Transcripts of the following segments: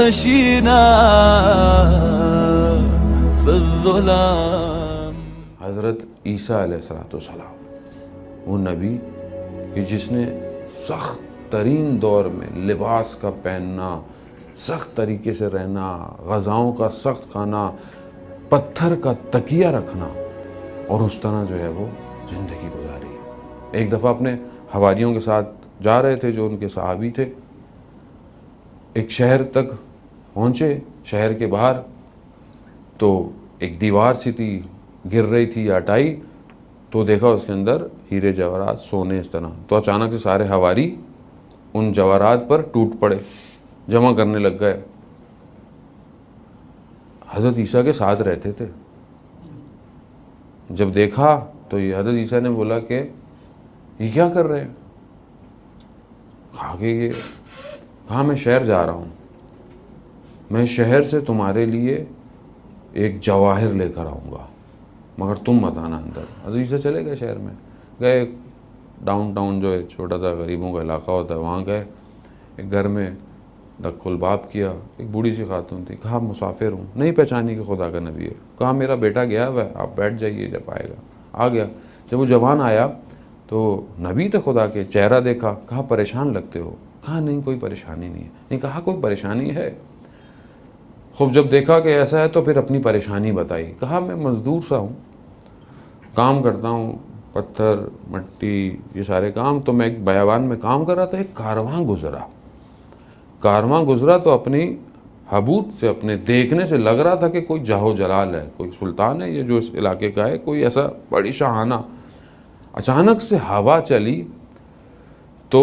مستوحشينا في الظلام. حضرت عیسیٰ علیہ السلام وہ نبی کہ جس نے سخت ترین دور میں لباس کا پہننا، سخت طریقے سے رہنا، غذاؤں کا سخت کھانا، پتھر کا تکیہ رکھنا، اور اس طرح جو ہے وہ زندگی گزاری. ایک دفعہ اپنے حواریوں کے ساتھ جا رہے تھے جو ان کے صحابی تھے، ایک شہر تک پہنچے. شہر کے باہر تو ایک دیوار سی تھی، گر رہی تھی یا ہٹائی تو دیکھا اس کے اندر ہیرے جواہرات، سونے اس طرح. تو اچانک سے سارے حواری ان جواہرات پر ٹوٹ پڑے، جمع کرنے لگ گئے. حضرت عیسیٰ کے ساتھ رہتے تھے. جب دیکھا تو یہ حضرت عیسیٰ نے بولا کہ یہ کیا کر رہے ہیں؟ کہا میں شہر جا رہا ہوں، میں شہر سے تمہارے لیے ایک جواہر لے کر آؤں گا، مگر تم مت آنا اندر. حضرت عیسیٰ چلے گئے شہر میں، گئے ڈاؤن ٹاؤن جو ہے چھوٹا سا غریبوں کا علاقہ ہوتا ہے وہاں گئے. ایک گھر میں دق الباب کیا. ایک بوڑھی سی خاتون تھی. کہا مسافر ہوں، نہیں پہچانی کہ خدا کا نبی ہے. کہا میرا بیٹا گیا ہوا ہے، آپ بیٹھ جائیے، جب آئے گا. آ گیا. جب وہ جوان آیا تو نبی تھے خدا کے، چہرہ دیکھا. کہا پریشان لگتے ہو؟ کہا نہیں کوئی پریشانی نہیں ہے. نہیں کہا کوئی پریشانی ہے؟ خوب جب دیکھا کہ ایسا ہے تو پھر اپنی پریشانی بتائی. کہا میں مزدور سا ہوں، کام کرتا ہوں، پتھر مٹی یہ سارے کام. تو میں ایک بیابان میں کام کر رہا تھا، ایک کارواں گزرا تو اپنی حبوط سے، اپنے دیکھنے سے لگ رہا تھا کہ کوئی جاہو جلال ہے، کوئی سلطان ہے یہ جو اس علاقے کا ہے، کوئی ایسا بڑی شاہانہ. اچانک سے ہوا چلی تو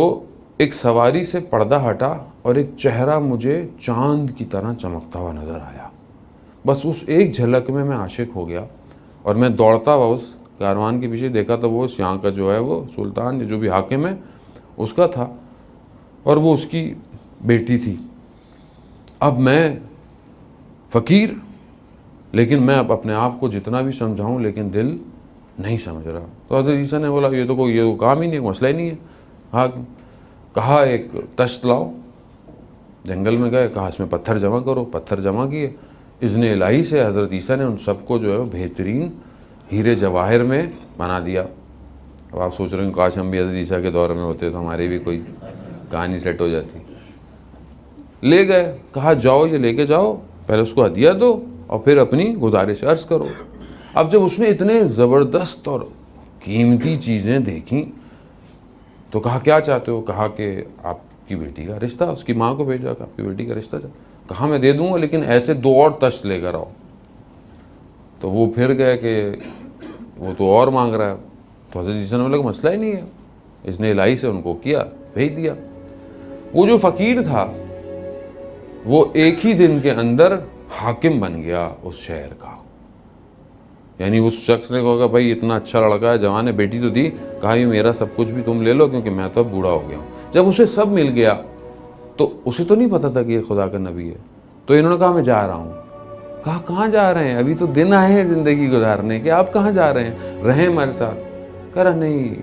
ایک سواری سے پردہ ہٹا اور ایک چہرہ مجھے چاند کی طرح چمکتا ہوا نظر آیا. بس اس ایک جھلک میں عاشق ہو گیا اور میں دوڑتا ہوا اس کاروان کے پیچھے. دیکھا تو وہ اس یہاں کا جو ہے وہ سلطان جو بھی حاکم ہے اس کا تھا، اور وہ اس کی بیٹی تھی. اب میں فقیر، لیکن میں اب اپنے آپ کو جتنا بھی سمجھاؤں لیکن دل نہیں سمجھ رہا. تو حضرت عیسیٰ نے بولا یہ تو کام ہی نہیں، مسئلہ ہی نہیں ہے. حاکم کہا ایک تشت لاؤ. جنگل میں گئے، کہا اس میں پتھر جمع کرو. پتھر جمع کیے. اذن الہی سے حضرت عیسیٰ نے ان سب کو جو ہے بہترین ہیرے جواہر میں بنا دیا. اب آپ سوچ رہے ہیں کاش ہم بھی حضرت عیسیٰ کے دور میں ہوتے تو ہماری بھی کوئی کہانی سیٹ ہو جاتی. لے گئے. کہا جاؤ یہ لے کے جاؤ، پہلے اس کو ہدیہ دو اور پھر اپنی گزارش عرض کرو. اب جب اس نے اتنے زبردست اور قیمتی چیزیں دیکھیں تو کہا کیا چاہتے ہو؟ کہا کہ آپ کی بیٹی کا رشتہ. اس کی ماں کو بھیجا کہ آپ کی بیٹی کا رشتہ کہا میں دے دوں گا لیکن ایسے 2 اور تشت لے کر آؤ. تو وہ پھر گئے کہ وہ تو اور مانگ رہا ہے. تو حضرت عیسیٰ نے بولا کہ مسئلہ ہی نہیں ہے. اس نے الہی سے ان کو کیا، بھیج دیا. وہ جو فقیر تھا وہ ایک ہی دن کے اندر حاکم بن گیا اس شہر کا. یعنی اس شخص نے کہا بھائی اتنا اچھا لڑکا ہے، جوان ہے، بیٹی تو دی. کہا یہ میرا سب کچھ بھی تم لے لو کیونکہ میں تو اب بوڑھا ہو گیا ہوں. جب اسے سب مل گیا تو اسے تو نہیں پتا تھا کہ یہ خدا کا نبی ہے. تو انہوں نے کہا میں جا رہا ہوں. کہا کہاں جا رہے ہیں؟ ابھی تو دن آئے ہیں زندگی گزارنے کے، آپ کہاں جا رہے ہیں؟ رہیں ہمارے ساتھ. کہہ رہا نہیں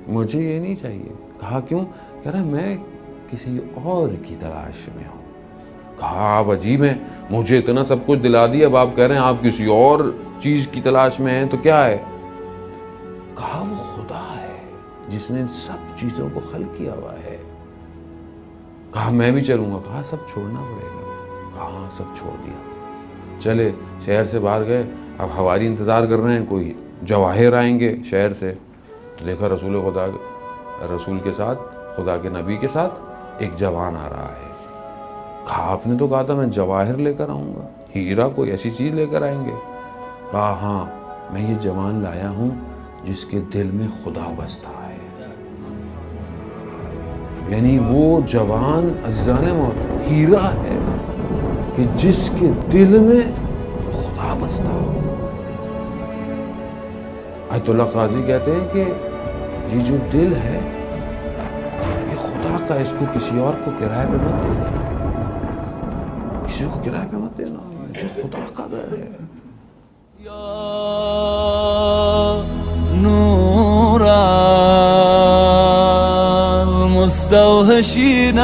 مجھے یہ نہیں چاہیے. کہا کیوں؟ کہہ رہا میں کسی اور کی تلاش میں ہوں. کہا آپ عجیب ہیں، مجھے اتنا سب کچھ دلا دیا، اب آپ کہہ رہے ہیں آپ کسی اور چیز کی تلاش میں ہیں، تو کیا ہے؟ کہا وہ خدا ہے جس نے سب چیزوں کو خلق کیا ہوا ہے. کہا میں بھی چلوں گا. کہا سب چھوڑنا پڑے گا. کہا سب چھوڑ دیا. چلے شہر سے باہر گئے. اب حواری انتظار کر رہے ہیں کوئی جواہر آئیں گے شہر سے. تو دیکھا رسول کے ساتھ، خدا کے نبی کے ساتھ ایک جوان آ رہا ہے. کہا آپ نے تو کہا تھا میں جواہر لے کر آؤں گا، ہیرا کوئی ایسی چیز لے کر آئیں گے. کہا ہاں میں یہ جوان لایا ہوں جس کے دل میں خدا بستا ہے. یعنی وہ جوان عزیزان موت ہیرا ہے کہ جس کے دل میں خدا بستا ہو. آیت اللہ قاضی کہتے ہیں کہ یہ جو دل ہے یہ خدا کا، اس کو کسی اور کو کرائے پہ مت دینا، کسی کو کرائے پہ مت دینا، یہ خدا کا گھر ہے. یا نور المستوحشین